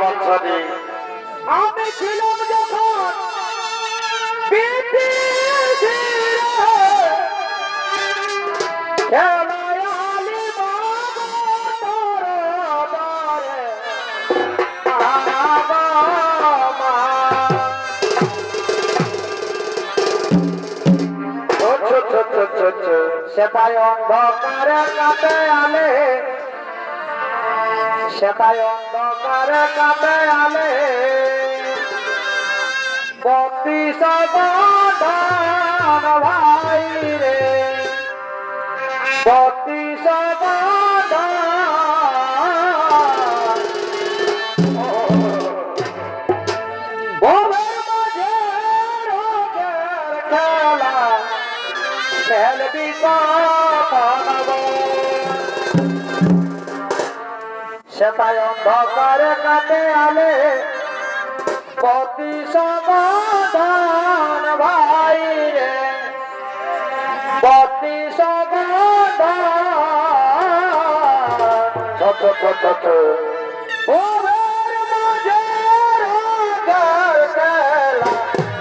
বাচ্চাটি আমি ছিলাম যখন সেটাই অন্ধকারে কাটে আলে, সেটাই অন্ধকারে কাটে আলে পতি সবাদান ভাই রে, পতি সবাদান ভবের মাঝে রোগের খেলা খেলবি কখন, সেটাই অন্ধকারে কাটে আলে পতি সমাধান ভাই রে, পতি সমাধান ভবের মাঝে রোগের খেলা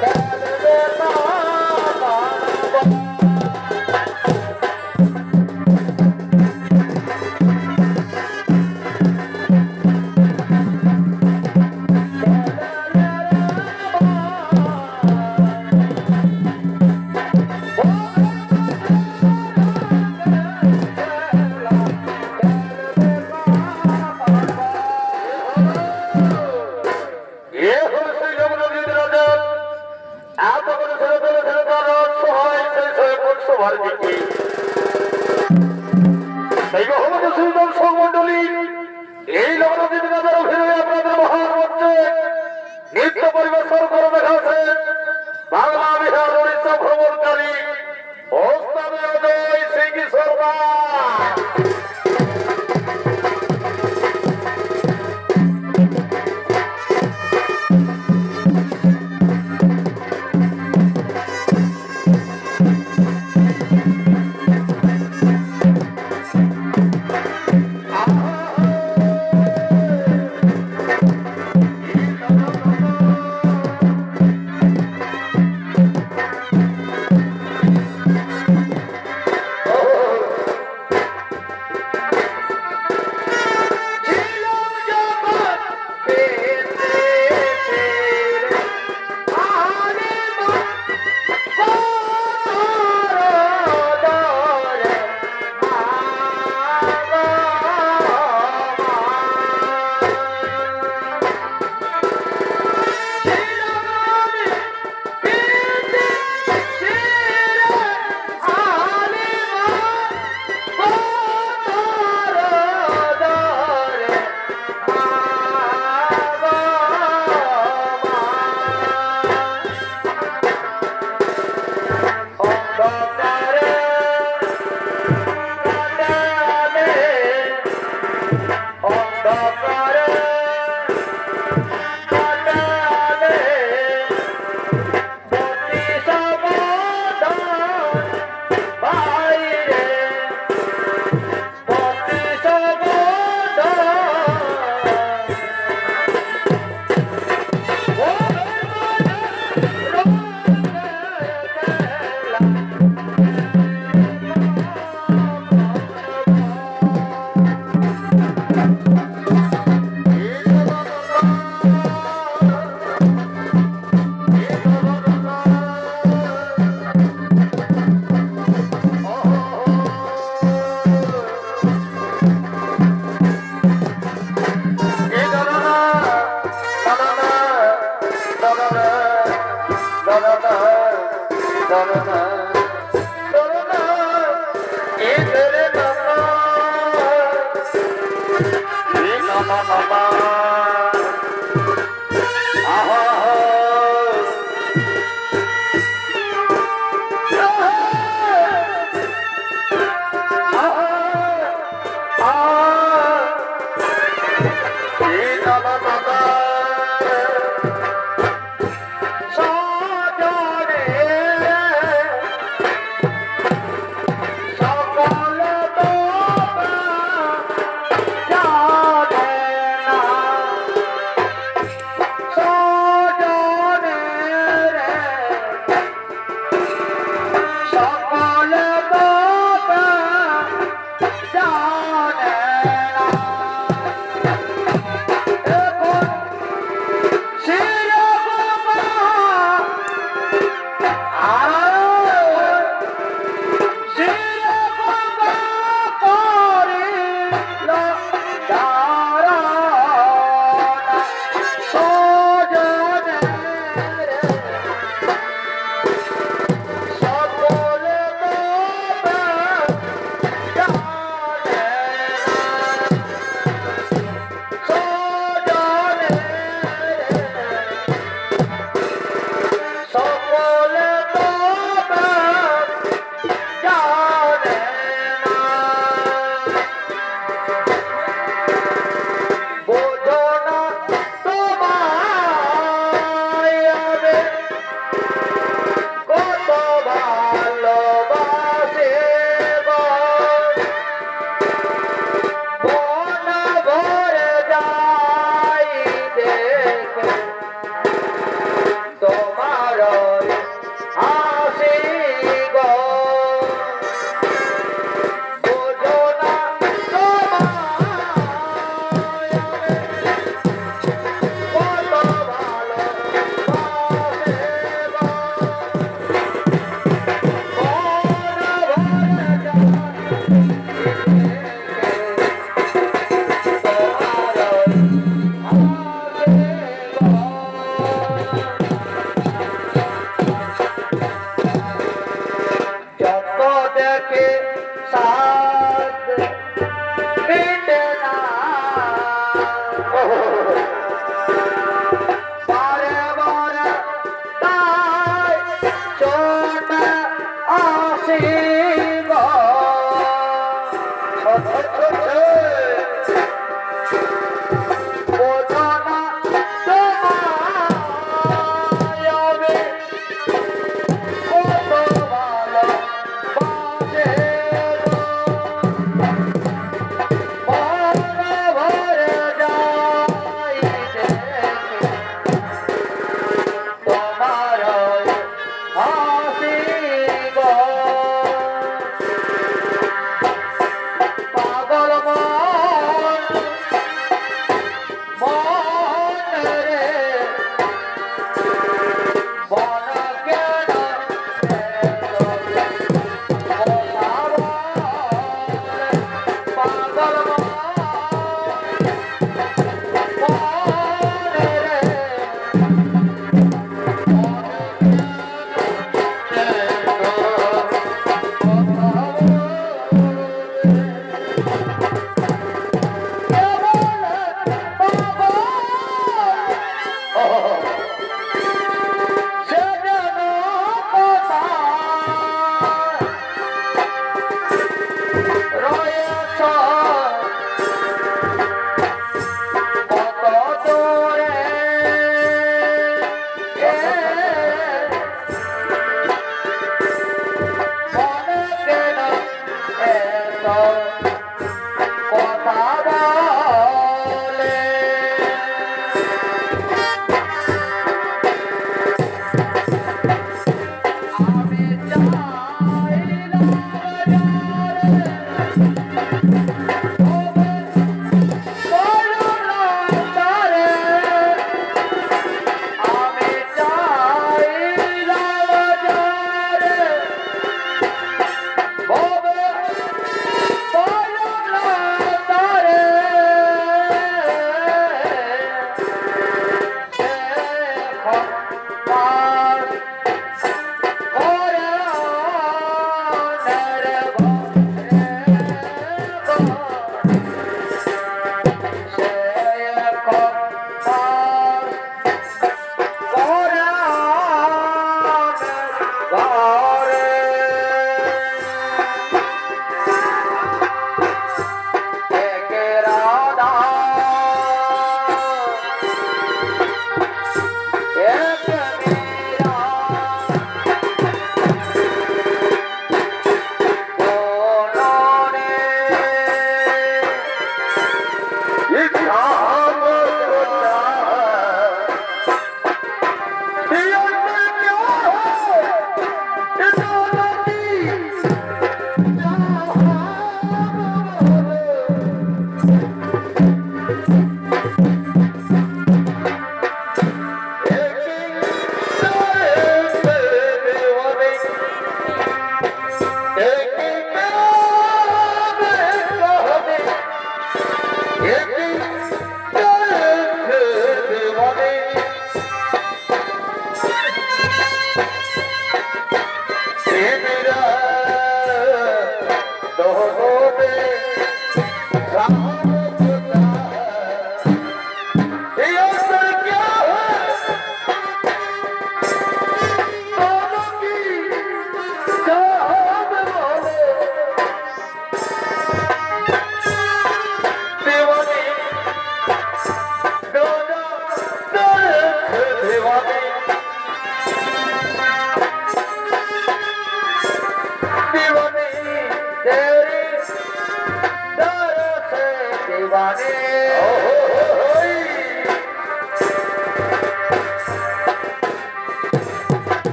খেলবে কখন। এই নবনদীর নজর অভিনয়ে আপনাদের মহান মঞ্চে নৃত্য পরিবেশন করে দেখাচ্ছে বাংলা বিহার উড়িষ্যা ভ্রমণকারী ওস্তাদ অজয় সিং শর্মা।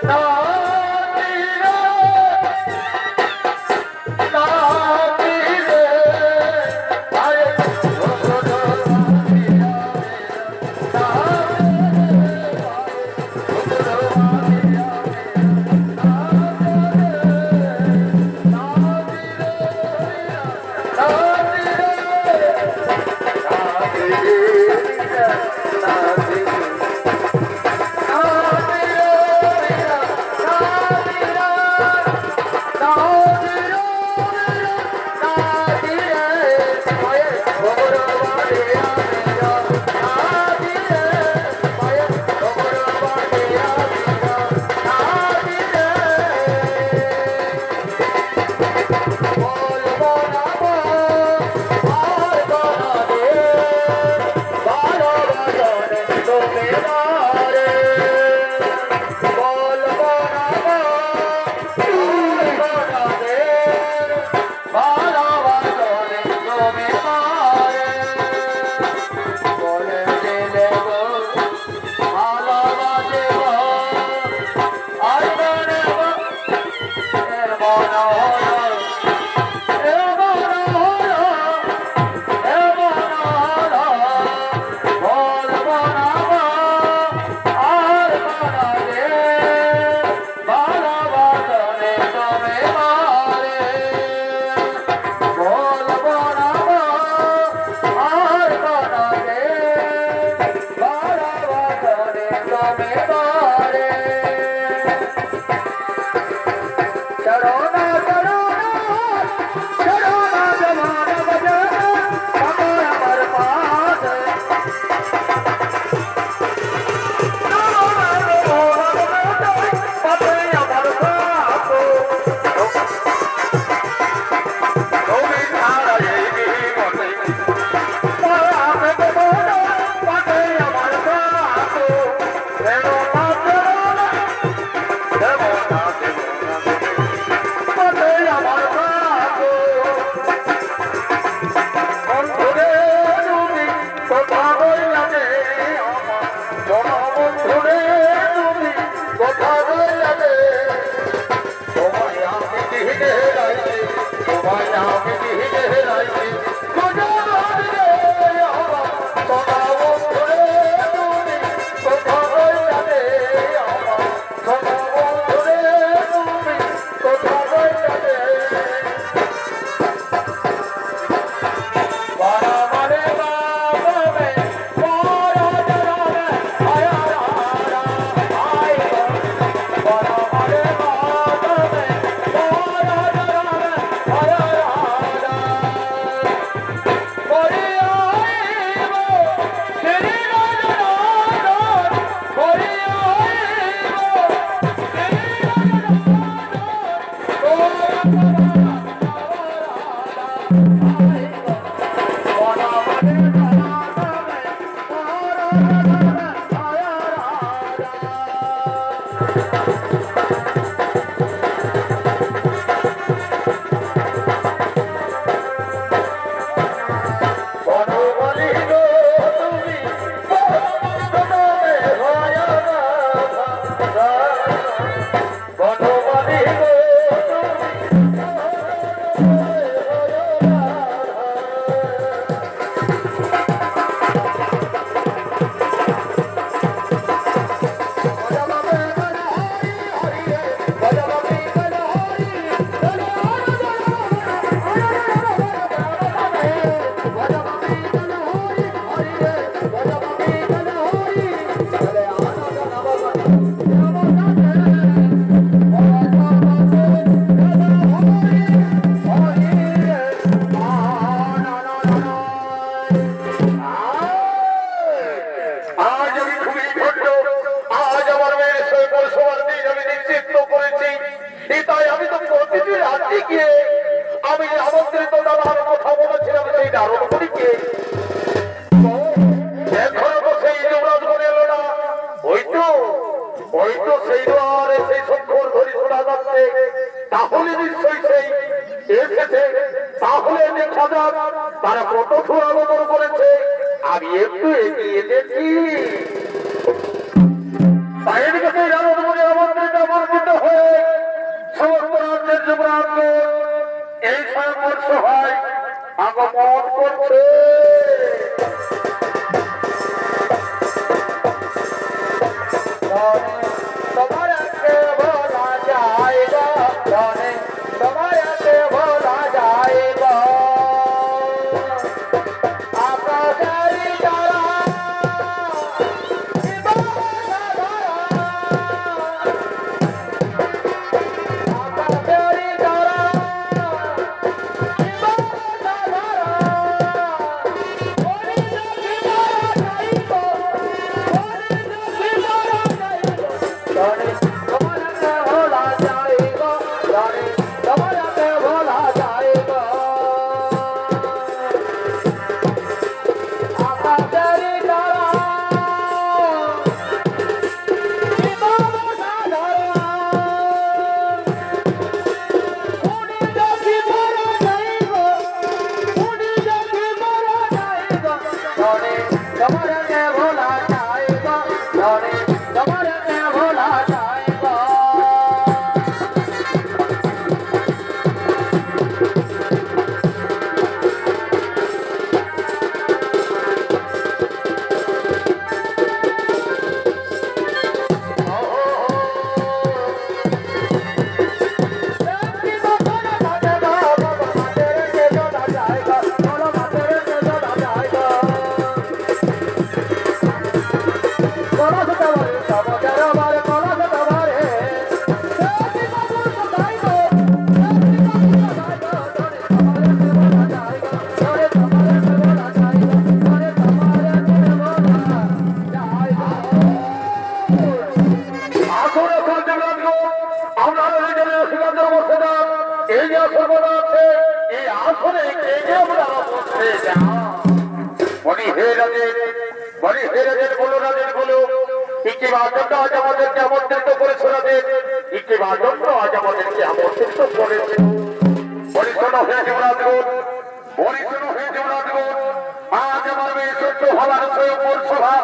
No. তারা কত সুরালোচন করেছে, আমি একটু এগিয়ে দেখি। তাদের কাছে আমন্ত্রিত হয়ে সমগ্র যুবরাজ্য এই সংঘর্ষ হয় আগমন করছে। তোমারকে বলা যায়গা, তোমারকে বলা যায়গা। আপনারা নিজেদের সিদ্ধান্তের বসে যান। এই যে আসর বলা আছে এই আসরে কে কে আপনারা বসে যান। বলি হে রাজেন, বলি হে রাজেন, বলো রাজেন বলো, ইকিবার জন্য আজ আমাদেরকে আমন্ত্রিত করেছে রাজেন, ইকিবার জন্য আজ আমাদেরকে আমন্ত্রিত করেছে। বলি শোনো হে যুবরাজগণ, বলি শোনো হে যুবরাজগণ, আজ আমার মেয়ে সত্য হওয়ার স্বয়ংবর সভা,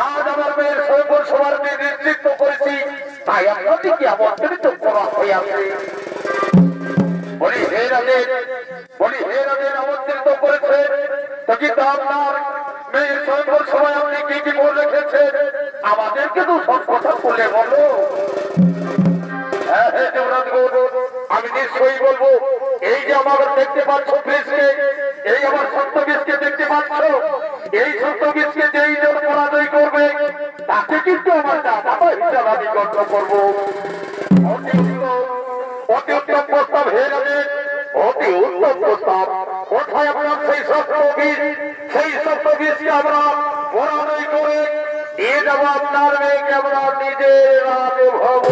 আজ আমার মেয়ের স্বয়ংবর সভার নেতৃত্ব করেছি, তাই আপনাদেরকে আমন্ত্রিত করা হয়েছে। বলি হে রাজেন, বলি হে রাজেন আমন্ত্রিত করেছে, তো কিন্তু আপনার মেয়ের স্বয়ংবর সভায় আপনি কি কি বলে রেখেছেন আমাদেরকে তো সব কথা বলে বলো। হ্যাঁ হ্যাঁ যুবরাজগণ, আমি নিশ্চয়ই বলবো। এই যে আমার দেখতে পাচ্ছ বীজকে, এই আমার সত্য বীজকে দেখতে পাচ্ছ, এই সত্য বীজকে যেই জন পরাজয় করবে তাকে কিন্তু আমার দাদা হিসাবে আমি গণ্য করবো। অতি উত্তম প্রস্তাব হে রাজেন, অতি উত্তম প্রস্তাব। কোথায় আপনার সেই সত্য বীজ, সেই সত্য বীজকে আমরা পরাজয় করে দিয়ে যাবো আপনার মেয়েকে আমরা নিজের রাজে ভব।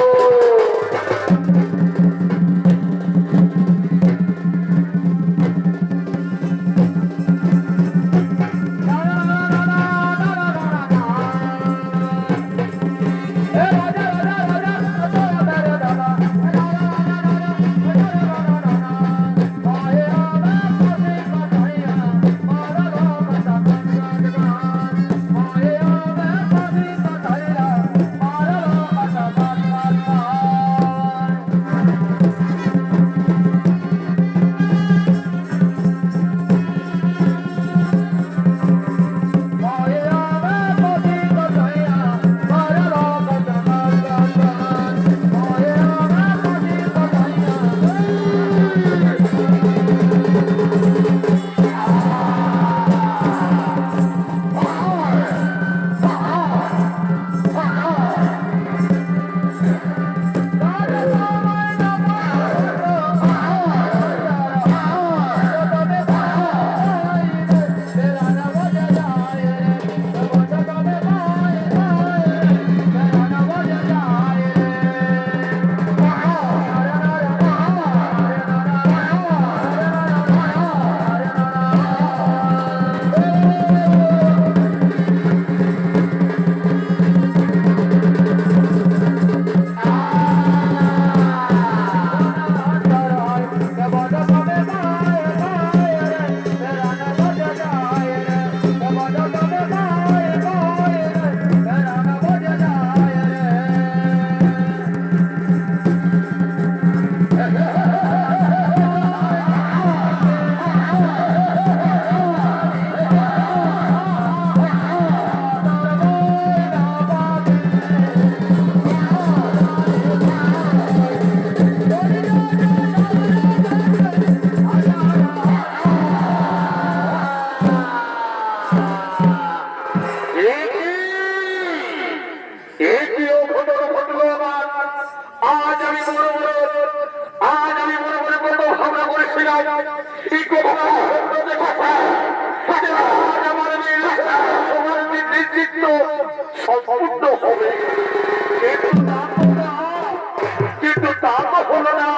কিন্তু তা তো হলো না।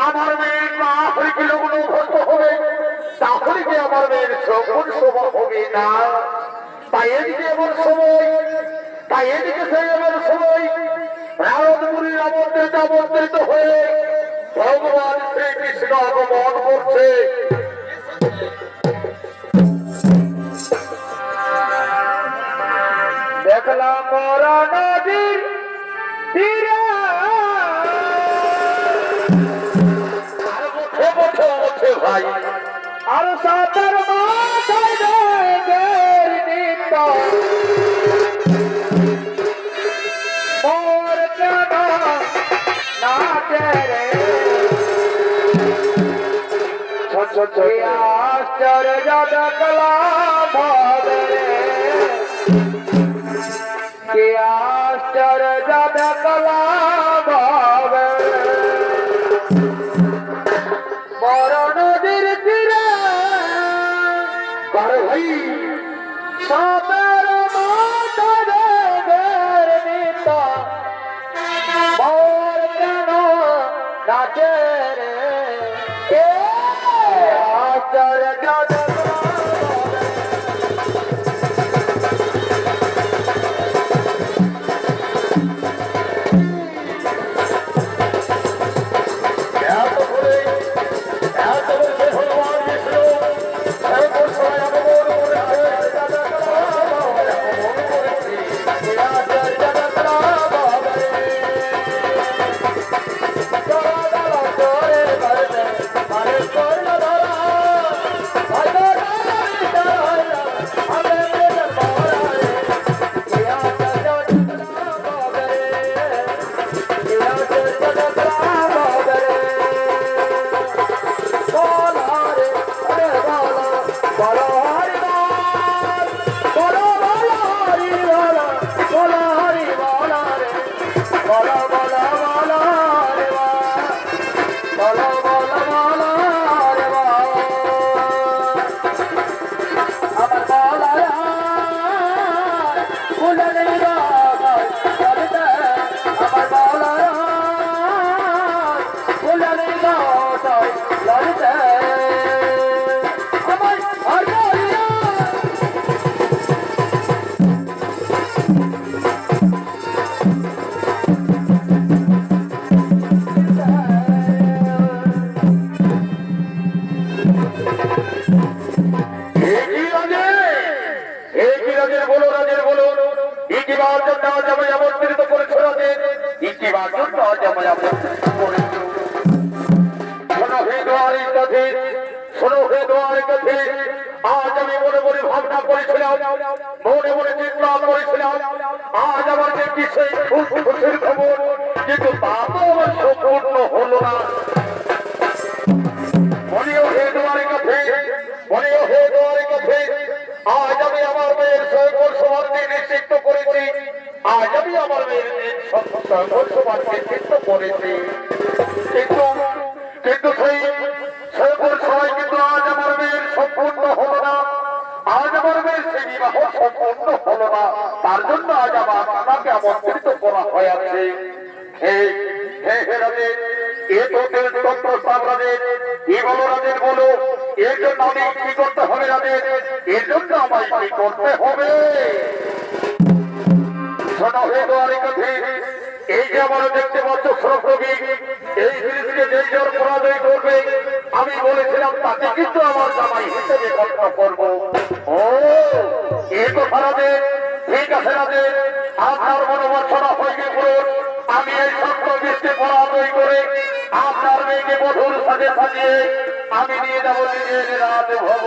আমার মেয়ের মা হয়েছিল অভ্যস্ত হবে, তাহলে কি আমার মেয়ের সকল সভা হবে না? তাই এদিকে এমন সময়, তাই এদিকে সেই এমন সময় রাজপুরীর আমন্ত্রিত হয়ে ভগবান শ্রীকৃষ্ণ আগমন করছে। দেখলাম মরা নদীর তীরে ভাই আর সাঁতার মাথায় নিত মোর কেন নাচে রে আশ্চর্য দেখলাম কে আশ্চর্য দেখলাম বড় নদীর তীরে ভাই সাপের মাথায় নিত মোর কেন আছে রে আচার দাদা আজ আমি মনে মনে ভাবনা করেছিলাম, মনে মনে চিন্তা করেছিলাম, আজ আমার দেখি সেই খুশির খবর, কিন্তু তা তো আমার সম্পূর্ণ হলো না। মনেও হে তোমার কাছে, মনেও হে তোমার কাছে, আজ আমি আমার মেয়ের সৈকল সমাজকে নিশ্চিত করেছি, আজ আমি আমার মেয়ের সৈকল সমাজকে নিশ্চিত করেছি, কিন্তু সেই সৈকল সবাই কিন্তু আজ আমার মেয়ের সম্পূর্ণ হলো না, আজ আমার মেয়ের সেই বিবাহ সম্পূর্ণ হলো না। তার জন্য আজ আমার আমাকে আমন্ত্রিত করা হয়েছে। হে হে হে রাজে, এ তো তন্ত্রস্থান রাজে, এ বলো রাজের বলো, এর জন্য আমি কি করতে হবে রাজে, এর জন্য আমায় কি করতে হবে? শোনো হে দ্বারিকাধি, এই যে আমার দেখতে পাচ্ছ শ্রোতবি, এই জিনিসকে যেই জন পরাজয় করবে, আমি বলেছিলাম তাকে কিন্তু আমার জামাই হিসেবে গণ্য করবো। ও এই কথা রাজে, ঠিক আছে রাজে, আপনার মনোবাসনা হয়ে পড়ুন, আমি এই সত্য বৃষ্টি পরাজয় করে আপনার মেয়েকে মধুর সাজে সাজিয়ে আমি নিয়ে যাবো নিজের রাজভবন।